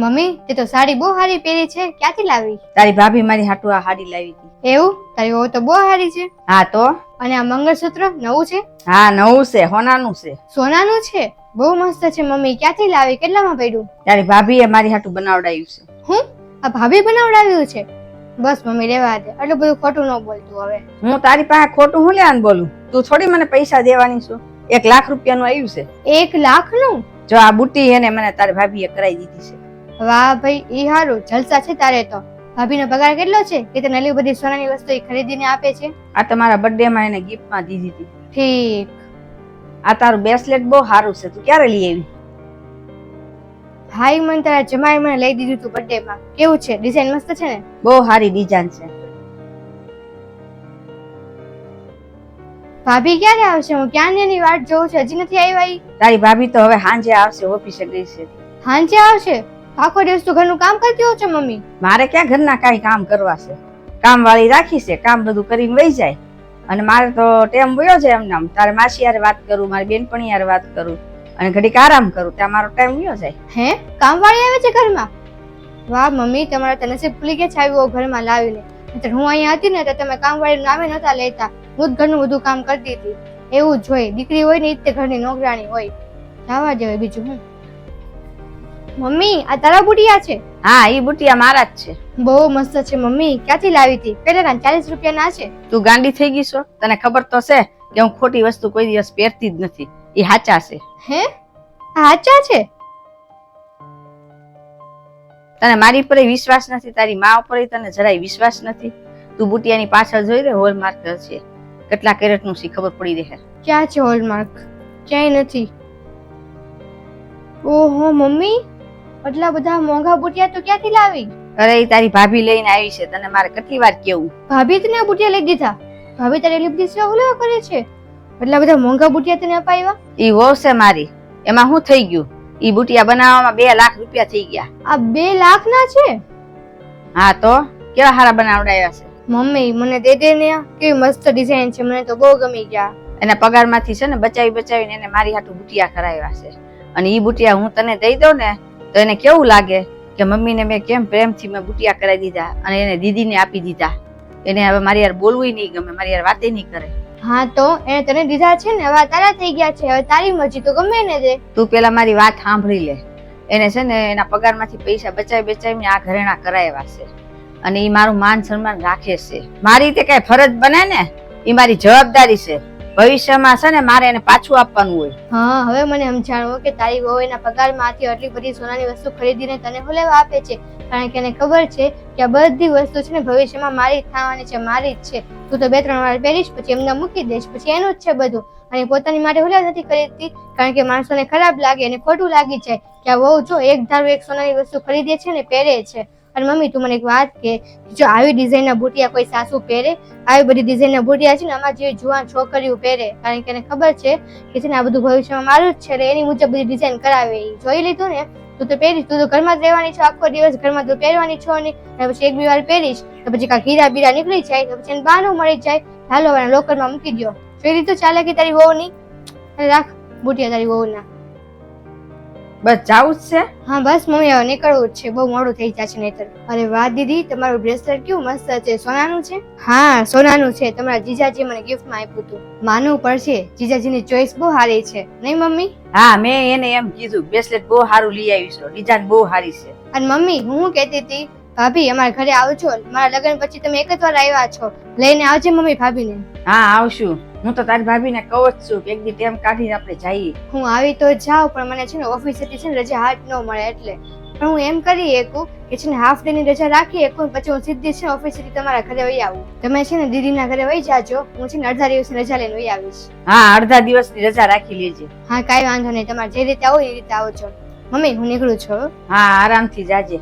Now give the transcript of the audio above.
Mummy તે તો સાડી બહુ સારી પહેરી છે, ક્યાંથી લાવી? તારી ભાભી મારી હાટુ આ હાડી લાવી હતી. એવું? તારી વહુ તો બહુ સારી છે. હા તો અને આ મંગળસૂત્ર નવું છે? હા નવું છે, હોનાનું છે. સોનાનું છે? બહુ મસ્ત છે મમ્મી, ક્યાંથી લાવી? કેટલામાં પડ્યું? તારી ભાભીએ મારી હાટુ બનાવડાવ્યું છે. હું? આ ભાભી બનાવડાવ્યું છે? બસ મમ્મી રહેવા દે, આટલું બધું ખોટું ન બોલતું હવે. હું તારી પાસે ખોટું હું લેવાનું બોલું? તું થોડી મને પૈસા દેવાની છું. 1 લાખ રૂપિયાનું આવ્યું છે. 1 લાખનું? જો આ બુટ્ટી એને મને તારી ભાભીએ કરાવી દીધી છે. વાહ ભાઈ, ઈ હારું, જલસા છે તારે તો. ભાભીનો પગાર કેટલો છે કે તને એટલી બધી સોનાની વસ્તુ ખરીદીને આપે છે? આ તમારા બર્થડે માં એને ગિફ્ટમાં દીધી હતી. ઠીક. આ તારું બ્રેસલેટ બહુ સારું છે, તું ક્યારે લઈ આવી? ભાઈ મને તારા જમાઈ મને લઈ દીધું તું બર્થડે માં. કેવું છે? ડિઝાઇન મસ્ત છે ને? બહુ સારી ડિઝાઇન છે. ભાભી ક્યારે આવશે? હું ક્યાંની વાટ જોઉં છું, હજી નથી આવી. તારી ભાભી તો હવે સાંજે આવશે, ઓફિસે ગઈ છે. સાંજે આવશે? આખો દિવસ તું ઘરનું કામ કરતી હોવ છો મમ્મી? મારે ક્યાં ઘરના કાંઈ કામ કરવા છે? કામ વાળી રાખી છે, કામ બધું કરીને વહી જાય. અને મારે તો ટેમ વયો છે એમને. તારે માસી યારે વાત કરું, મારી બેનપણી યારે વાત કરું અને ઘડીક આરામ કરું, ત્યાં મારો ટાઈમ વયો જાય. હે, કામ વાળી આવે છે ઘરમાં? વાહ મમ્મી, તમારા તો નસીબ ખુલી ગયા છે આવ્યો ઘરમાં લાવીને. હું અહીંયા હતી ને તો તમે કામ વાળી નામે નતા લેતા. હું જ ઘરનું બધું કામ કરતી હતી. એવું જ હોય, દીકરી હોય ને એ જ ઘરની નોકરાણી હોય. જવા દેવાય બીજું હું. મમ્મી આ તારા બુટિયા છે? હા, ઈ બુટિયા મારા જ છે. બહુ મસ્ત છે મમ્મી, ક્યાંથી લાવી હતી? પેલા 40 રૂપિયાના છે. તું ગાંડી થઈ ગઈ છો? તને ખબર તો છે કે હું ખોટી વસ્તુ કોઈ દિવસ પહેરતી જ નથી. ઈ હાચા છે. હે, હાચા છે? તને મારી પર વિશ્વાસ નથી, તારી મા ઉપર તને જરાય વિશ્વાસ નથી. તું બુટિયાની પાછળ જોઈ રે, હોલમાર્ક છે. કેટલા કેરેટનું છે ખબર પડી રહે. ક્યાં છે હોલમાર્ક? ક્યાંય નથી. ઓહો મમ્મી, આટલા બધા મોંઘા બુટિયા તો ક્યાંથી લાવી? અરે ઈ તારી ભાભી લઈને આવી છે, તને મારે કેટલી વાર કેવું? ભાભી તને બુટિયા લઈ દીધા? ભાભી તારી એટલી બધી સેવા ઓલા કરે છે? આટલા બધા મોંઘા બુટિયા તને અપાવ્યા? ઈ વહુ છે મારી, એમાં શું થઈ ગયું? ઈ બુટિયા બનાવવામાં 2 લાખ રૂપિયા થઈ ગયા. આ 2 લાખના છે? હા તો કેવા હારા બનાવડાવ્યા છે. મમ્મી મને દે દે ને, કેવી મસ્ત ડિઝાઇન છે, મને તો બહુ ગમી ગયા. એના પગારમાંથી છે ને બચાવીને એને મારી હાટુ બુટિયા કરાવ્યા છે. અને ઈ બુટિયા હું તને દઈ દઉં ને તો એને કેવું લાગે કે મમ્મીને મેં કેમ પ્રેમથી મેં બુટિયા કરાવી દીધા અને એને દીદીને આપી દીધા. એને હવે મારી યાર બોલવું નહીં ગમે, મારી યાર વાતે નહીં કરે. હા તો એને તને દીધા છે ને, હવે તારા થઈ ગયા છે, હવે તારી મરજી, તો ગમે ને દે. તું પેલા મારી વાત સાંભળી લે. એને છે ને એના પગારમાંથી પૈસા બચાવીને આ ઘરેણા કરાવ્યા છે અને ઈ મારું માન સન્માન રાખે છે. મારી તે કઈ ફરજ બને ને, ઈ મારી જવાબદારી છે. ભવિષ્યમાં છે ને મારે એને પાછું આપવાનું હોય. હા, હવે મને સમજાણો કે તારી વહુ એના પગારમાંથી આટલી બધી સોનાની વસ્તુ ખરીદીને તને હું લેવા આપે છે, કારણ કે એને ખબર છે કે આ બધી વસ્તુ છે ને ભવિષ્યમાં મારી જ થવાની છે, મારી જ છે. તું તો 2-3 વાર પહેરીશ, પછી એમને મૂકી દઈશ, પછી એનું જ છે બધું. અને પોતાની માટે હું નથી ખરીદતી, કારણ કે માણસોને ખરાબ લાગે અને ખોટું લાગી જાય કે આ વહુ જો એક ધારું એક સોનાની વસ્તુ ખરીદે છે ને પહેરે છે. અને મમ્મી તું મને એક વાત કે, જો આવી ડિઝાઇનના બુટિયા કોઈ સાસુ પહેરે? આવી બધી ડિઝાઇનના બુટિયા છે ને અમાર જેવી જુવાન છોકરીઓ પહેરે, કારણ કે એને ખબર છે કે છે ને આ બધું ભવિષ્યમાં મારું જ છે, એટલે એની મુજબ બધી ડિઝાઇન કરાવે. જોઈ લીધું ને, તું તો પહેરીશ, તું તો ઘરમાં જ રહેવાની છો, આખો દિવસ ઘરમાં તું પહેરવાની છો નહીં, અને પછી 1-2 વાર પહેરીશ તો પછી કાંઈક હીરા બીરા નીકળી જાય તો પછી એને બહાનું મળી જાય. હાલો હવે લોકરમાં મૂકી દો. જોઈ લીધું ચાલે કે તારી વહુની? રાખ બુટિયા તારી વહુના. બસ જાવું જ છે? હા બસ મમ્મી, હવે નીકળવું જ છે, બહુ મોડું થઈ જશે નહીતર. અરે વાહ દીદી, તમારું બ્રેસલેટ કેવું મસ્ત છે. સોનાનું છે? હા સોનાનું છે, તમારા જીજાજી મને ગિફ્ટમાં આપ્યું હતું. માનવું પડશે, જીજાજીની ચોઈસ બહુ સારી છે, નહીં મમ્મી? હા, મેં એને એમ કીધું બ્રેસલેટ બહુ સારું લઈ આવી છો, ડિઝાઇન બહુ સારી છે. અને મમ્મી હું કહેતી હતી, ભાભી અમારા ઘરે આવજો, મારા લગ્ન પછી તમે એક જ વાર આવ્યા છો, લઈને આવજે મમ્મી ભાભીને. હા આવશું. હું તો તારી ભાભીને કહું જ છું કે એક દી ટાઈમ કાઢીને આપણે જઈએ. હું આવી તો જાઉં, પણ મને છે ને ઓફિસેથી છે ને રજા હાથ ન મળે એટલે. પણ હું એમ કરી એકું કે છે ને હાફ ડે ની રજા રાખી એકું, પછી હું સીધી છે ને ઓફિસેથી તમારા ઘરે વહી આવું. તમે છે ને દીદીના ઘરે વહી જાજો, હું છે ને અડધા દિવસની રજા લઈને વહી આવીશ. હા, અડધા દિવસની રજા રાખી લેજે. હા કાંઈ વાંધો નહીં, તમારે જે રીતે આવો એ રીતે આવજો. મમ્મી હું નીકળું છું. હા, આરામથી જાજે.